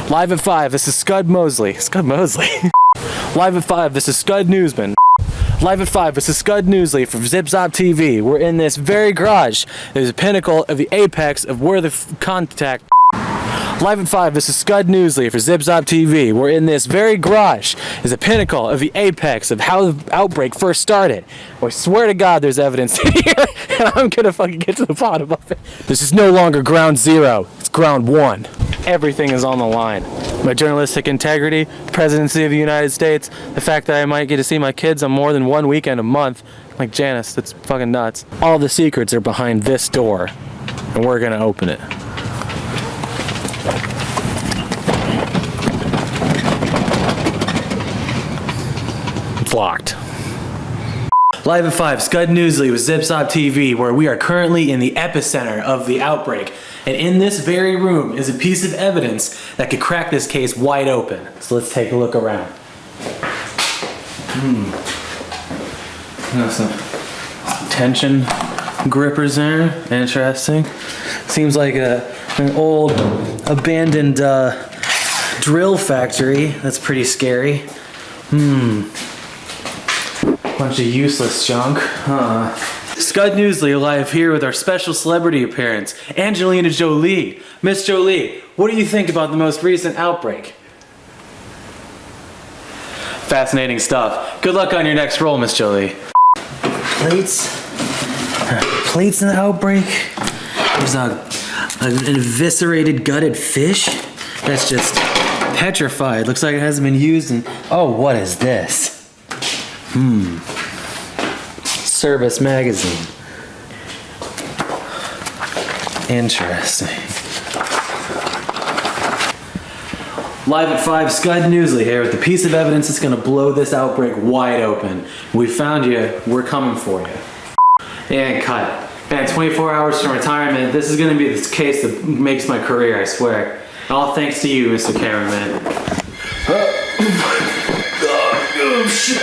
Live at 5, this is Scud Mosley. Scud Mosley? Live at 5, this is Scud Newsman. Live at 5, this is Scud Newsley from Zip Zop TV. We're in this very garage. There's a pinnacle of the apex of where the contact... Live at 5, this is Scud Newsley for Zip Zop TV. We're in this very garage. There's a pinnacle of the apex of how the outbreak first started. I swear to God there's evidence here, and I'm gonna fucking get to the bottom of it. This is no longer ground zero, it's ground one. Everything is on the line. My journalistic integrity, presidency of the United States, the fact that I might get to see my kids on more than one weekend a month. Like Janice, that's fucking nuts. All the secrets are behind this door, and we're gonna open it. It's locked. Live at 5, Scud Newsley with Zip Zop TV, where we are currently in the epicenter of the outbreak. And in this very room is a piece of evidence that could crack this case wide open. So let's take a look around. Some tension grippers there. Interesting. Seems like an old abandoned drill factory. That's pretty scary. Bunch of useless junk. Scud Newsley live here with our special celebrity appearance, Angelina Jolie. Miss Jolie, what do you think about the most recent outbreak? Fascinating stuff. Good luck on your next role, Miss Jolie. Plates in the outbreak. There's an eviscerated, gutted fish that's just petrified. Looks like it hasn't been used in... Oh, what is this? Service magazine. Interesting. Live at 5, Scud Newsley here with the piece of evidence that's gonna blow this outbreak wide open. We found you, we're coming for you. And cut. Man, 24 hours from retirement, this is gonna be this case that makes my career, I swear. All thanks to you, Mr. Cameraman. Oh, shit.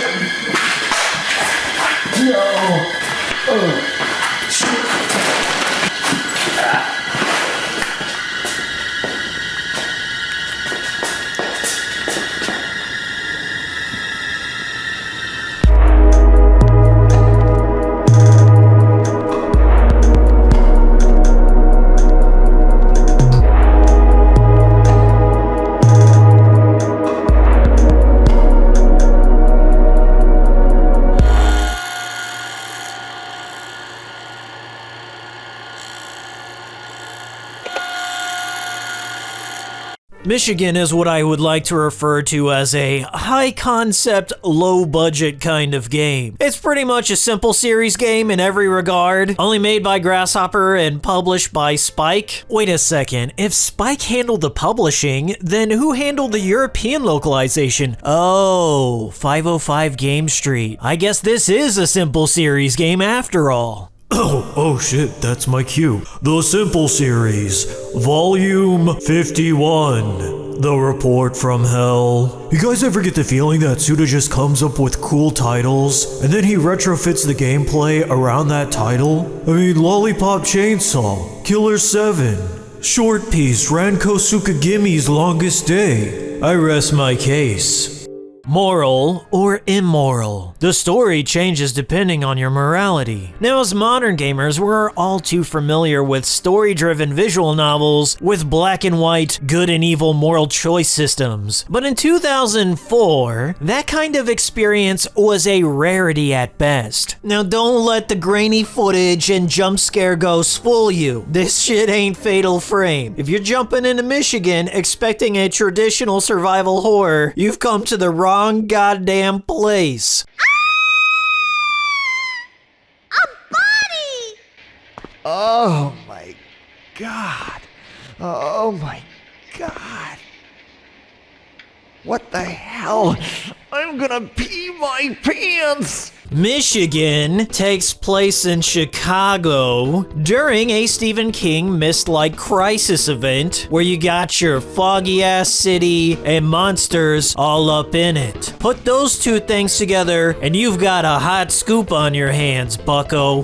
No. Oh, shit. Michigan is what I would like to refer to as a high-concept, low-budget kind of game. It's pretty much a simple series game in every regard, only made by Grasshopper and published by Spike. Wait a second, if Spike handled the publishing, then who handled the European localization? Oh, 505 Game Street. I guess this is a simple series game after all. Oh shit, that's my cue. The Simple Series, Volume 51. The Report from Hell. You guys ever get the feeling that Suda just comes up with cool titles, and then he retrofits the gameplay around that title? I mean, Lollipop Chainsaw, Killer 7, Short Piece, Ranko Tsukagimi's Longest Day. I rest my case. Moral or immoral. The story changes depending on your morality. Now, as modern gamers, we're all too familiar with story-driven visual novels with black and white, good and evil moral choice systems. But in 2004, that kind of experience was a rarity at best. Now, don't let the grainy footage and jump scare ghosts fool you. This shit ain't Fatal Frame. If you're jumping into Michigan expecting a traditional survival horror, you've come to the wrong goddamn place. A body! Oh my god. Oh my god. What the hell? I'm gonna pee my pants! Michigan takes place in Chicago during a Stephen King Mist-like crisis event where you got your foggy-ass city and monsters all up in it. Put those two things together and you've got a hot scoop on your hands, bucko.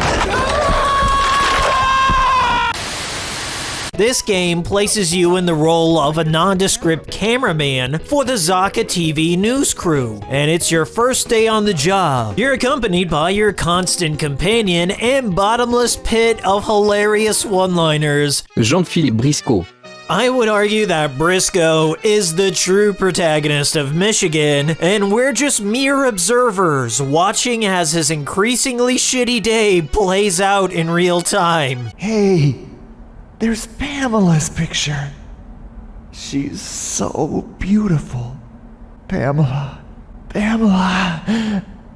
This game places you in the role of a nondescript cameraman for the Zaka TV news crew, and it's your first day on the job. You're accompanied by your constant companion and bottomless pit of hilarious one-liners, Jean-Philippe Briscoe. I would argue that Briscoe is the true protagonist of Michigan, and we're just mere observers watching as his increasingly shitty day plays out in real time. Hey, there's Pamela's picture. She's so beautiful. Pamela.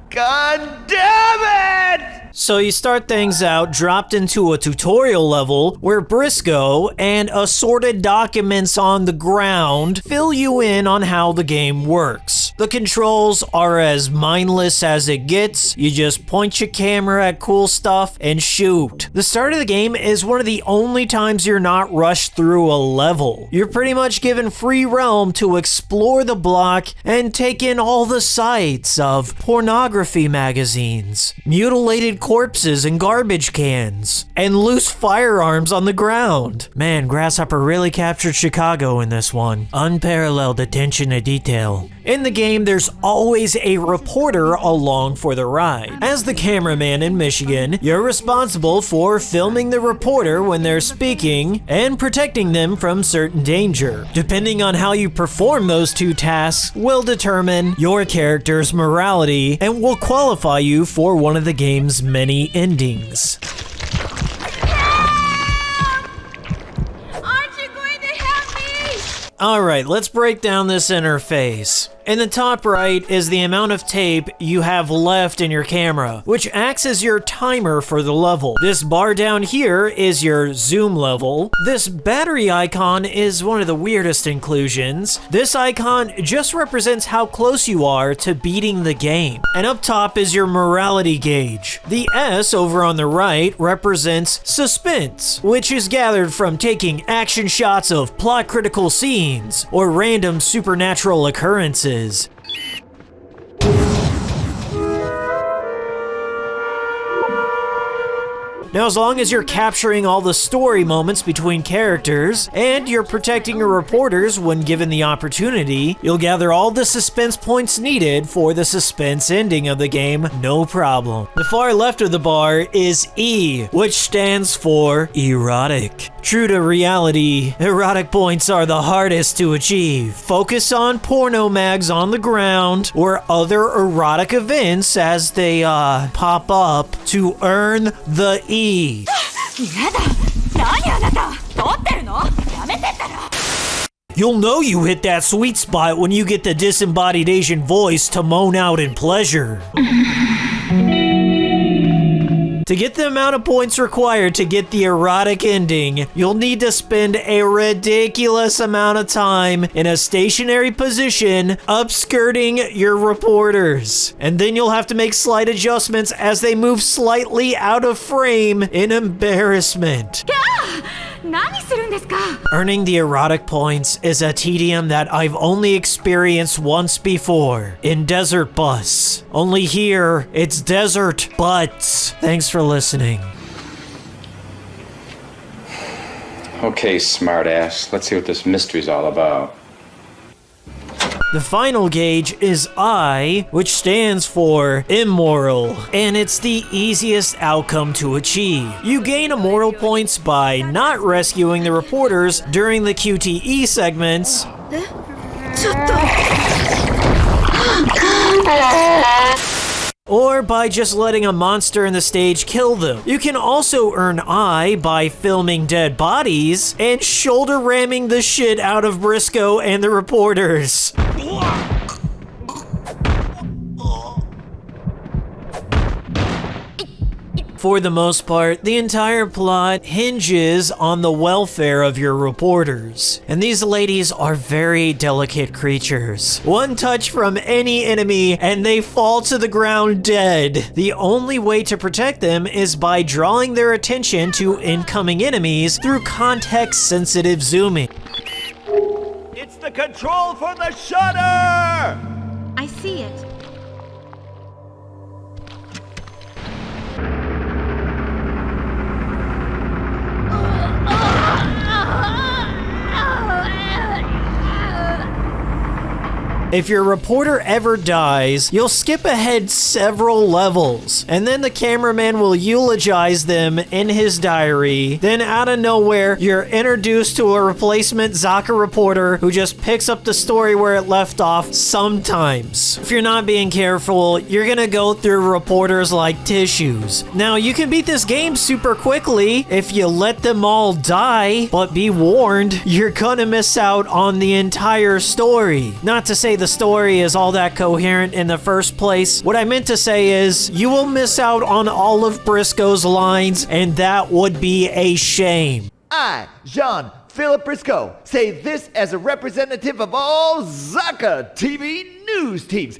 God damn it! So you start things out dropped into a tutorial level where Briscoe and assorted documents on the ground fill you in on how the game works. The controls are as mindless as it gets. You just point your camera at cool stuff and shoot. The start of the game is one of the only times you're not rushed through a level. You're pretty much given free realm to explore the block and take in all the sights of pornography magazines, mutilated corpses and garbage cans, and loose firearms on the ground. Man, Grasshopper really captured Chicago in this one. Unparalleled attention to detail. In the game, there's always a reporter along for the ride. As the cameraman in Michigan, you're responsible for filming the reporter when they're speaking and protecting them from certain danger. Depending on how you perform those two tasks will determine your character's morality and will qualify you for one of the game's many endings. Aren't you going to help me? Alright, let's break down this interface. In the top right is the amount of tape you have left in your camera, which acts as your timer for the level. This bar down here is your zoom level. This battery icon is one of the weirdest inclusions. This icon just represents how close you are to beating the game. And up top is your morality gauge. The S over on the right represents suspense, which is gathered from taking action shots of plot-critical scenes or random supernatural occurrences. Now, as long as you're capturing all the story moments between characters and you're protecting your reporters when given the opportunity, you'll gather all the suspense points needed for the suspense ending of the game, no problem. The far left of the bar is E, which stands for erotic. True to reality, erotic points are the hardest to achieve. Focus on porno mags on the ground or other erotic events as they pop up to earn the E. やだ何あなた撮ってるのやめてったら You'll know you hit that sweet spot when you get the disembodied Asian voice to moan out in pleasure. To get the amount of points required to get the erotic ending, you'll need to spend a ridiculous amount of time in a stationary position upskirting your reporters. And then you'll have to make slight adjustments as they move slightly out of frame in embarrassment. 何するんですか Earning the erotic points is a tedium that I've only experienced once before, in Desert Bus. Only here, it's Desert Butts. Thanks for listening. Okay, smartass. Let's see what this mystery's all about. The final gauge is I, which stands for immoral, and it's the easiest outcome to achieve. You gain immoral points by not rescuing the reporters during the QTE segments, ちょっと or by just letting a monster in the stage kill them. You can also earn I by filming dead bodies and shoulder ramming the shit out of Briscoe and the reporters. For the most part, the entire plot hinges on the welfare of your reporters. And these ladies are very delicate creatures. One touch from any enemy and they fall to the ground dead. The only way to protect them is by drawing their attention to incoming enemies through context-sensitive zooming. It's the control for the shutter! I see it. If your reporter ever dies, you'll skip ahead several levels, and then the cameraman will eulogize them in his diary. Then out of nowhere, you're introduced to a replacement Zaka reporter who just picks up the story where it left off sometimes. If you're not being careful, you're gonna go through reporters like tissues. Now, you can beat this game super quickly if you let them all die, but be warned, you're gonna miss out on the entire story. Not to say the story is all that coherent in the first place. What I meant to say is, you will miss out on all of Briscoe's lines, and that would be a shame. I, Jean Philip Briscoe, say this as a representative of all Zaka TV news teams.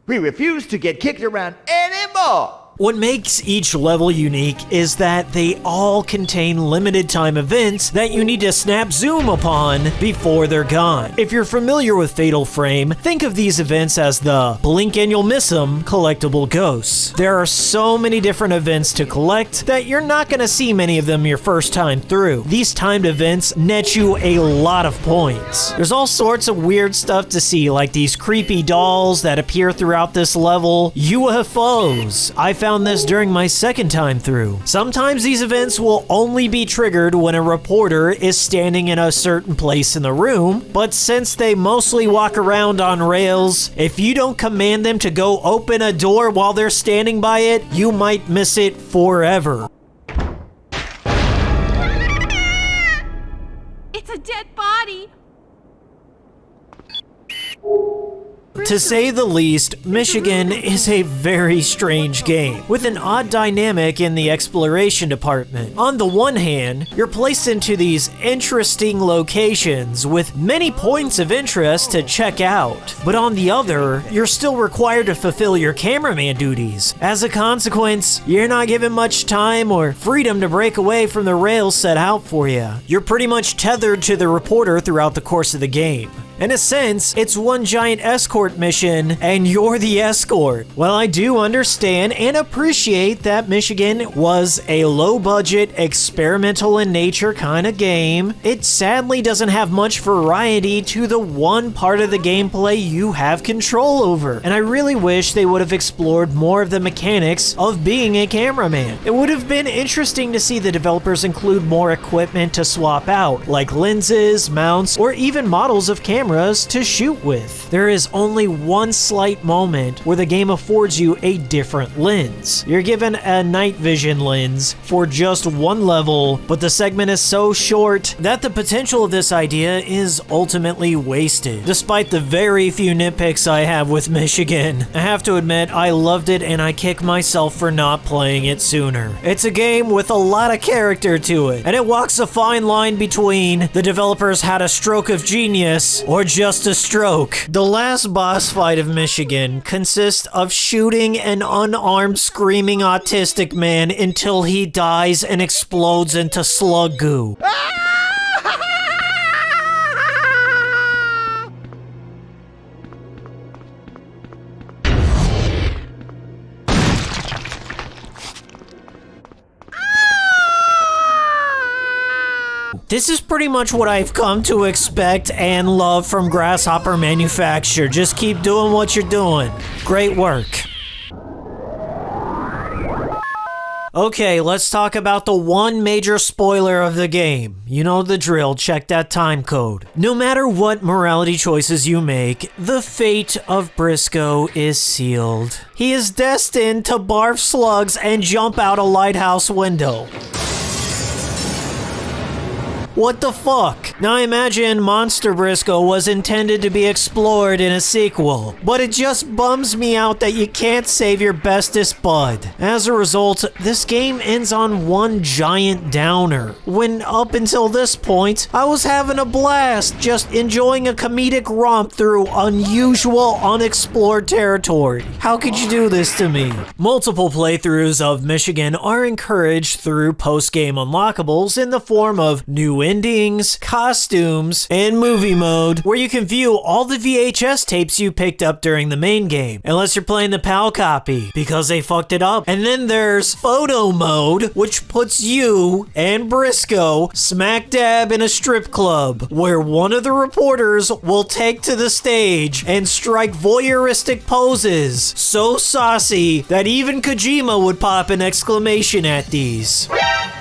We refuse to get kicked around anymore. What makes each level unique is that they all contain limited time events that you need to snap zoom upon before they're gone. If you're familiar with Fatal Frame, think of these events as the blink and you'll miss them collectible ghosts. There are so many different events to collect that you're not going to see many of them your first time through. These timed events net you a lot of points. There's all sorts of weird stuff to see, like these creepy dolls that appear throughout this level, UFOs. I found this during my second time through. Sometimes these events will only be triggered when a reporter is standing in a certain place in the room, but since they mostly walk around on rails, if you don't command them to go open a door while they're standing by it, you might miss it forever. It's a dead body. To say the least, Michigan is a very strange game, with an odd dynamic in the exploration department. On the one hand, you're placed into these interesting locations with many points of interest to check out, but on the other, you're still required to fulfill your cameraman duties. As a consequence, you're not given much time or freedom to break away from the rails set out for you. You're pretty much tethered to the reporter throughout the course of the game. In a sense, it's one giant escort mission, and you're the escort. While I do understand and appreciate that Michigan was a low-budget, experimental in nature kind of game, it sadly doesn't have much variety to the one part of the gameplay you have control over. And I really wish they would have explored more of the mechanics of being a cameraman. It would have been interesting to see the developers include more equipment to swap out, like lenses, mounts, or even models of cameras to shoot with. There is only one slight moment where the game affords you a different lens. You're given a night vision lens for just one level, but the segment is so short that the potential of this idea is ultimately wasted. Despite the very few nitpicks I have with Michigan, I have to admit I loved it and I kick myself for not playing it sooner. It's a game with a lot of character to it, and it walks a fine line between the developers had a stroke of genius or just a stroke. The last boss fight of Michigan consists of shooting an unarmed screaming autistic man until he dies and explodes into slug goo. This is pretty much what I've come to expect and love from Grasshopper Manufacture. Just keep doing what you're doing. Great work. Okay, let's talk about the one major spoiler of the game. You know the drill, check that time code. No matter what morality choices you make, the fate of Briscoe is sealed. He is destined to barf slugs and jump out a lighthouse window. What the fuck? Now I imagine Monster Briscoe was intended to be explored in a sequel, but it just bums me out that you can't save your bestest bud. As a result, this game ends on one giant downer, when up until this point, I was having a blast just enjoying a comedic romp through unusual, unexplored territory. How could you do this to me? Multiple playthroughs of Michigan are encouraged through post-game unlockables in the form of new endings, costumes, and movie mode, where you can view all the VHS tapes you picked up during the main game, unless you're playing the PAL copy, because they fucked it up. And then there's photo mode, which puts you and Briscoe smack dab in a strip club, where one of the reporters will take to the stage and strike voyeuristic poses so saucy that even Kojima would pop an exclamation at these.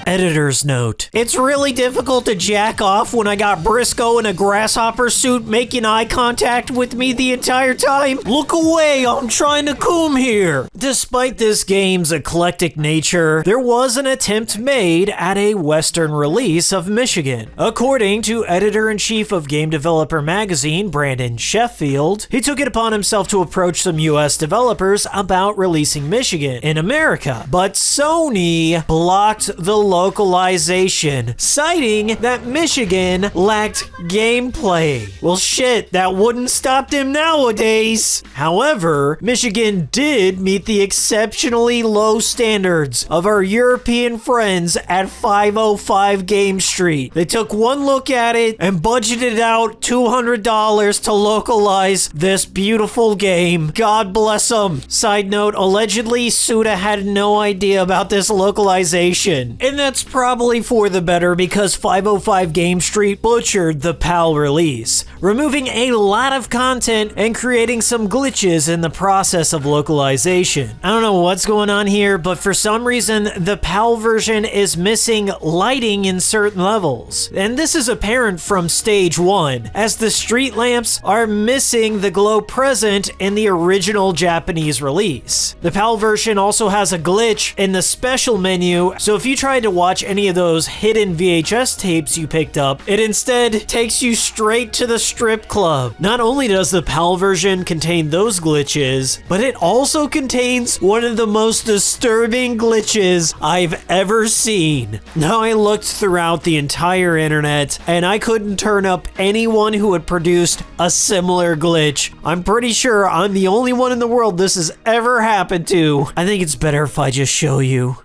Editor's note. It's really difficult to jack off when I got Briscoe in a grasshopper suit making eye contact with me the entire time. Look away, I'm trying to comb here. Despite this game's eclectic nature, there was an attempt made at a Western release of Michigan. According to editor-in-chief of Game Developer Magazine, Brandon Sheffield, he took it upon himself to approach some US developers about releasing Michigan in America, but Sony blocked the localization, citing that Michigan lacked gameplay. Well, shit, that wouldn't stop them nowadays. However, Michigan did meet the exceptionally low standards of our European friends at 505 Game Street. They took one look at it and budgeted out $200 to localize this beautiful game. God bless them. Side note, allegedly, Suda had no idea about this localization. And that's probably for the better because 505 Game Street butchered the PAL release, removing a lot of content and creating some glitches in the process of localization. I don't know what's going on here, but for some reason, the PAL version is missing lighting in certain levels. And this is apparent from stage 1, as the street lamps are missing the glow present in the original Japanese release. The PAL version also has a glitch in the special menu, so if you try to watch any of those hidden VHS tapes you picked up, it instead takes you straight to the strip club. Not only does the PAL version contain those glitches, but it also contains one of the most disturbing glitches I've ever seen. Now, I looked throughout the entire internet and I couldn't turn up anyone who had produced a similar glitch. I'm pretty sure I'm the only one in the world this has ever happened to. I think it's better if I just show you.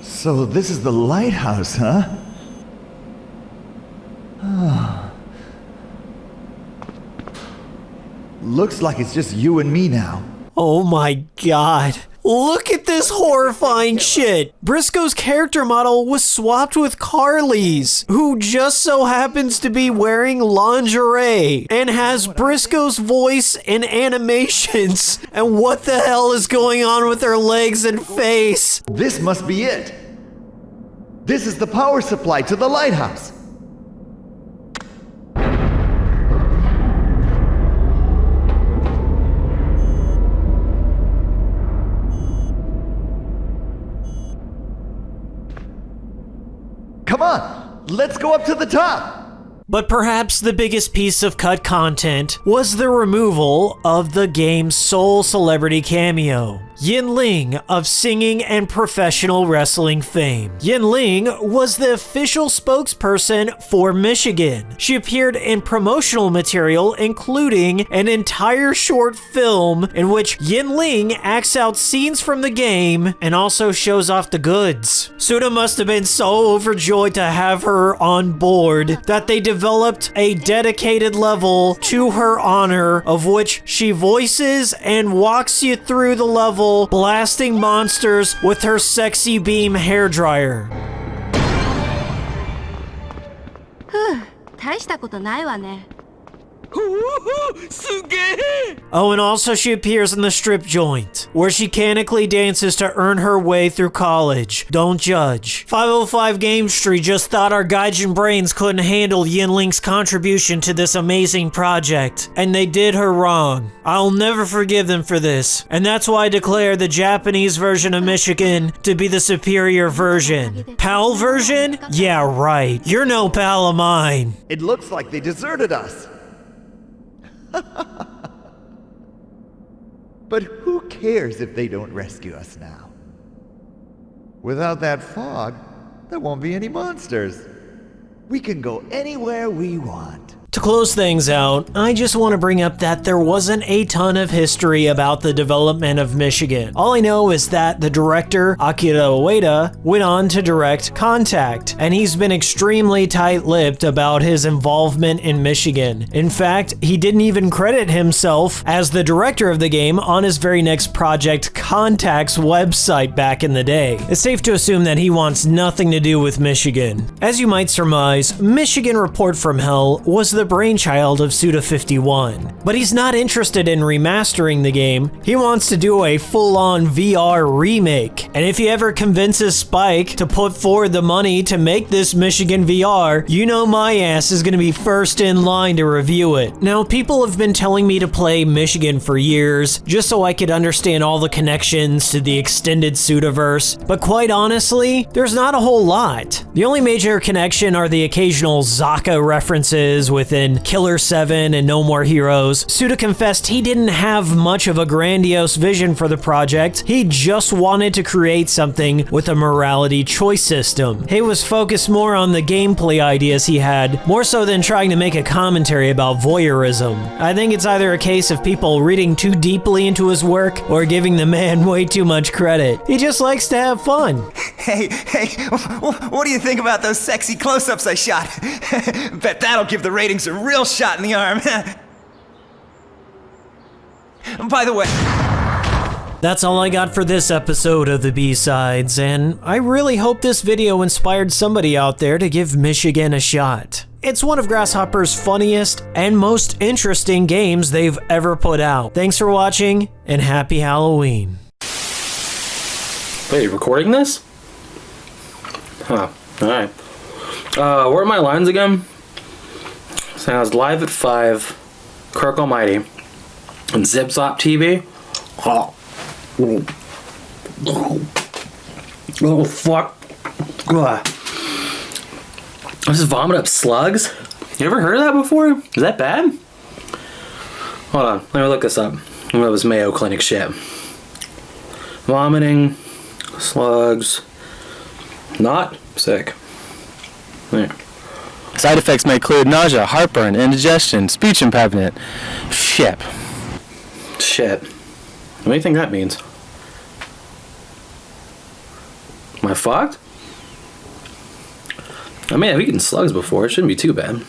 So this is the lighthouse, huh? Looks like it's just you and me now. Oh my god. Look at this horrifying shit. Briscoe's character model was swapped with Carly's, who just so happens to be wearing lingerie and has Briscoe's voice and animations. And what the hell is going on with her legs and face? This must be it. This is the power supply to the lighthouse. Come on, let's go up to the top. But perhaps the biggest piece of cut content was the removal of the game's sole celebrity cameo, Yin Ling of singing and professional wrestling fame. Yin Ling was the official spokesperson for Michigan. She appeared in promotional material, including an entire short film in which Yin Ling acts out scenes from the game and also shows off the goods. Suda must have been so overjoyed to have her on board that they developed a dedicated level to her honor, of which she voices and walks you through the level, blasting monsters with her sexy beam hairdryer. 大したことないわね。 Oh, and also she appears in the strip joint, where she canically dances to earn her way through college. Don't judge. 505 Game Street just thought our gaijin brains couldn't handle Yin Ling's contribution to this amazing project, and they did her wrong. I'll never forgive them for this, and that's why I declare the Japanese version of Michigan to be the superior version. PAL version? Yeah, right. You're no pal of mine. It looks like they deserted us. But who cares if they don't rescue us now? Without that fog, there won't be any monsters. We can go anywhere we want. To close things out, I just want to bring up that there wasn't a ton of history about the development of Michigan. All I know is that the director, Akira Ueda, went on to direct Contact, and he's been extremely tight-lipped about his involvement in Michigan. In fact, he didn't even credit himself as the director of the game on his very next project, Contact's website back in the day. It's safe to assume that he wants nothing to do with Michigan. As you might surmise, Michigan Report from Hell was the brainchild of Suda51. But he's not interested in remastering the game, he wants to do a full-on VR remake. And if he ever convinces Spike to put forward the money to make this Michigan VR, you know my ass is gonna be first in line to review it. Now, people have been telling me to play Michigan for years, just so I could understand all the connections to the extended Sudaverse, but quite honestly, there's not a whole lot. The only major connection are the occasional Zaka references within Killer 7 and No More Heroes. Suda confessed he didn't have much of a grandiose vision for the project, he just wanted to create something with a morality choice system. He was focused more on the gameplay ideas he had, more so than trying to make a commentary about voyeurism. I think it's either a case of people reading too deeply into his work or giving the man way too much credit. He just likes to have fun. Hey, what do you think about those sexy close-ups I shot? Bet that'll give the ratings a real shot in the arm. By the way... That's all I got for this episode of the B-Sides, and I really hope this video inspired somebody out there to give Michigan a shot. It's one of Grasshopper's funniest and most interesting games they've ever put out. Thanks for watching, and happy Halloween. Wait, you recording this? Huh, alright. Where are my lines again? So I was live at 5, Kirk Almighty, and Zip Zop TV. Oh fuck. Ugh. I just vomit up slugs? You ever heard of that before? Is that bad? Hold on, let me look this up. That was Mayo Clinic shit. Vomiting, slugs, not sick. There. Side effects may include nausea, heartburn, indigestion, speech impediment. Shit. What do you think that means? Am I fucked? I mean, I've eaten slugs before. It shouldn't be too bad.